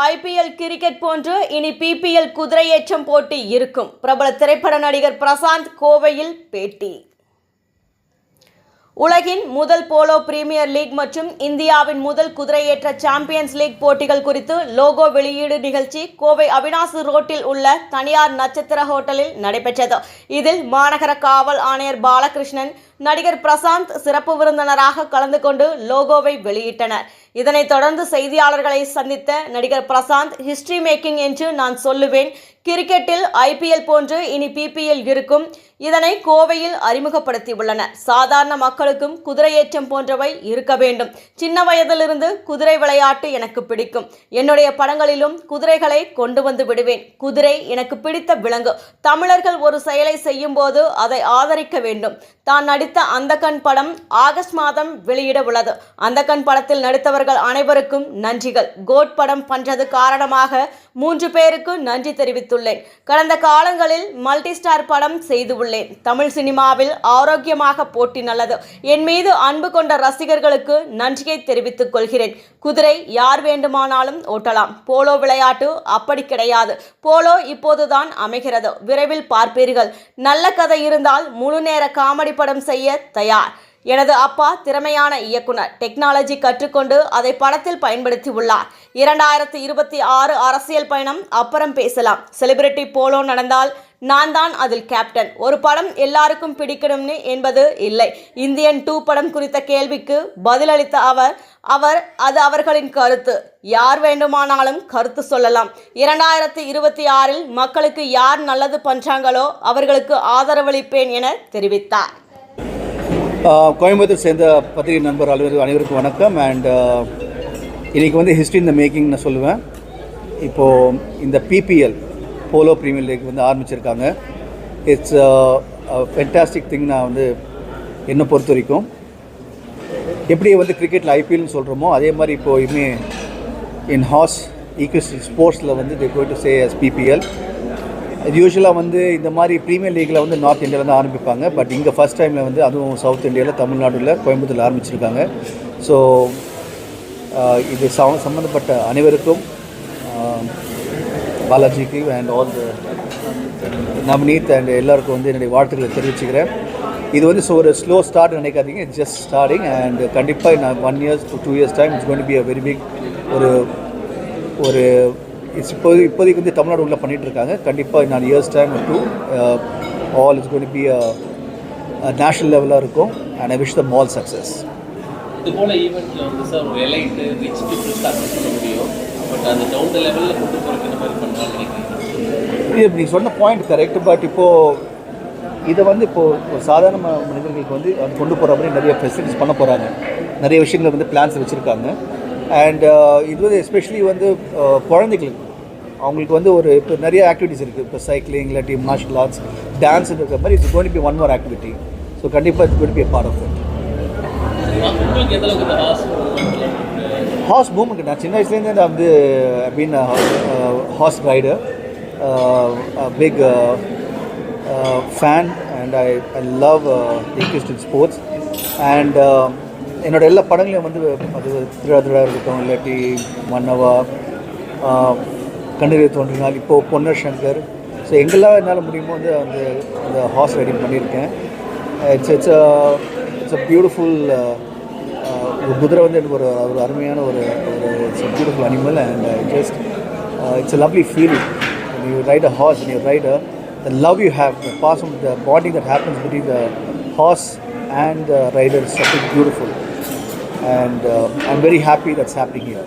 IPL cricket போன்று இனி BPL குதிரையேற்றம் போட்டி இருக்கும். பிரபல திரைப்பட நடிகர் பிரசாந்த் கோவையில் பேட்டி. உலகின் முதல் போலோ பிரீமியர் லீக் மற்றும் இந்தியாவின் முதல் குதிரையேற்ற சாம்பியன்ஸ் லீக் போட்டிகள் குறித்து லோகோ வெளியீடு நிகழ்ச்சி கோவை அவினாசி ரோட்டில் உள்ள தனியார் நட்சத்திர ஹோட்டலில் நடைபெற்றது. இதில் மாநகர காவல் ஆணையர் பாலகிருஷ்ணன், நடிகர் பிரசாந்த் சிறப்பு விருந்தினராக கலந்து கொண்டு லோகோவை வெளியிட்டனர். இதனைத் தொடர்ந்து செய்தியாளர்களை சந்தித்த நடிகர் பிரசாந்த், ஹிஸ்டரி மேக்கிங் என்று நான் சொல்லுவேன். கிரிக்கெட்டில் ஐபிஎல் போன்று இனி பிபிஎல் இருக்கும். இதனை கோவையில் அறிமுகப்படுத்தியுள்ளனர். சாதாரண மக்களுக்கும் குதிரையேற்றம் போன்றவை இருக்க வேண்டும். சின்ன வயதிலிருந்து குதிரை விளையாட்டு எனக்கு பிடிக்கும். என்னுடைய படங்களிலும் குதிரைகளை கொண்டு வந்து விடுவேன். குதிரை எனக்கு பிடித்த விலங்கு. தமிழர்கள் ஒரு செயலை செய்யும் போது அதை ஆதரிக்க வேண்டும். தான் நடித்த அந்தகன் படம் ஆகஸ்ட் மாதம் வெளியிட உள்ளது. அந்தகன் படத்தில் நடித்தவர்கள் அனைவருக்கும் நன்றிகள். கோட் படம் பண்றது காரணமாக 3 பேருக்கு நன்றி தெரிவித்துள்ளேன். கடந்த காலங்களில் மல்டி ஸ்டார் படம் செய்துள்ளேன். தமிழ் சினிமாவில் ஆரோக்கியமாக போட்டி நல்லது. என் மீது அன்பு கொண்ட ரசிகர்களுக்கு நன்றியை தெரிவித்துக் கொள்கிறேன். குதிரை யார் வேண்டுமானாலும் ஓட்டலாம். போலோ விளையாட்டு அப்படி கிடையாது. போலோ இப்போதுதான் அமைகிறது. விரைவில் பார்ப்பீர்கள். நல்ல கதை இருந்தால் முழு நேர காமெடி படம் செய்ய தயார். எனது அப்பா திறமையான இயக்குனர். டெக்னாலஜி கற்றுக்கொண்டு அதை படத்தில் பயன்படுத்தி உள்ளார். 2026 அரசியல் பயணம் அப்புறம் பேசலாம். செலிபிரிட்டி போலோ நடந்தால் நான் தான் அதில் கேப்டன். ஒரு படம் எல்லாருக்கும் பிடிக்கணும்னு என்பது இல்லை. இந்தியன் 2 படம் குறித்த கேள்விக்கு பதிலளித்த அவர் அது அவர்களின் கருத்து. யார் வேண்டுமானாலும் கருத்து சொல்லலாம். 2026 மக்களுக்கு யார் நல்லது பண்றாங்களோ அவர்களுக்கு ஆதரவளிப்பேன் என தெரிவித்தார். கோயம்புத்தூர் சேர்ந்த பத்திரிகை நண்பர் அனைவருக்கும் வணக்கம். அண்ட் இன்றைக்கி வந்து ஹிஸ்ட்ரி இந்த மேக்கிங் நான் சொல்லுவேன். இப்போது இந்த பிபிஎல் போலோ பிரீமியர் லீக் வந்து ஆரம்பிச்சிருக்காங்க. It's fantastic thing. நான் வந்து என்னை பொறுத்த வரைக்கும் எப்படி வந்து கிரிக்கெட்டில் ஐபிஎல்னு சொல்கிறோமோ அதே மாதிரி இப்போது இனிமேல் இன் ஹார்ஸ் ஈக்விஸ்ட் ஸ்போர்ட்ஸில் வந்து they going to say as PPL. யூஸ்வலாக வந்து இந்த மாதிரி ப்ரீமியர் லீக்கில் வந்து நார்த் இந்தியாவில் தான் ஆரம்பிப்பாங்க. பட் இங்கே ஃபஸ்ட் டைமில் வந்து அதுவும் சவுத் இந்தியாவில் தமிழ்நாட்டில் கோயம்புத்தூரில் ஆரம்பிச்சிருக்காங்க. ஸோ இது சம்மந்தப்பட்ட அனைவருக்கும் பாலாஜிக்கு and all the Navneeth and எல்லாருக்கும் வந்து என்னுடைய வாழ்த்துக்களை தெரிவிச்சுக்கிறேன். இது வந்து ஒரு ஸ்லோ ஸ்டார்ட் நினைக்காதீங்க. It's just starting. அண்ட் கண்டிப்பாக நான் 1 years to 2 years time it's going to be a very big ஒரு இப்போதைக்கு வந்து தமிழ்நாடு உள்ள பண்ணிகிட்டு இருக்காங்க. கண்டிப்பாக நான் years time to all it's going to be a national லெவலாக இருக்கும். And I wish them all success. இது போல ஈவெண்ட்டில் வந்து சார் ஒரு எலைட்டு ரிச் பீப்புள் ஸ்டார்ட் பண்ண முடியும். பட் அந்த டவுன் த லெவலில் கொண்டு போகிறதுக்கு இந்த மாதிரி பண்ணுறாங்க நினைக்கிறீங்க? நீங்கள் சொன்ன பாயிண்ட் கரெக்ட். பட் இப்போது இதை வந்து இப்போது சாதாரண மனிதர்களுக்கு வந்து அது கொண்டு போகிற மாதிரி நிறைய ஃபெசிலிட்டிஸ் பண்ண போகிறாங்க. நிறைய விஷயங்கள் வந்து பிளான்ஸ் வச்சுருக்காங்க. அண்ட் இது வந்து எஸ்பெஷலி வந்து குழந்தைகளுக்கு அவங்களுக்கு வந்து இப்போ நிறைய ஆக்டிவிட்டிஸ் இருக்குது. இப்போ சைக்கிளிங், இல்லாட்டி மார்ஷல் ஆர்ட்ஸ், டான்ஸ் இருக்கிற மாதிரி it's going to be one more activity. So கண்டிப்பாக it's going to be a part of it. Horse movement நான் சின்ன வயசுலேருந்து நான் வந்து been horse rider, big fan. And I love equestrian sports. And என்னோட எல்லா படங்களையும் வந்து அது திருடா இருக்கட்டும், இல்லாட்டி மன்னவா, கண்ணீரை தோன்றினால், இப்போது பொன்னர் சங்கர். ஸோ எங்கெல்லாம் என்னால் முடியுமோ வந்து அந்த ஹார்ஸ் ரைடிங் பண்ணியிருக்கேன். It's a beautiful. ஒரு குதிரை வந்து எனக்கு ஒரு அருமையான ஒரு it's a beautiful animal. And it's a lovely feeling. You ride a horse and you ride the love you have, the passion, the bonding that happens between the horse and the rider is something beautiful. And I'm very happy that's happening here.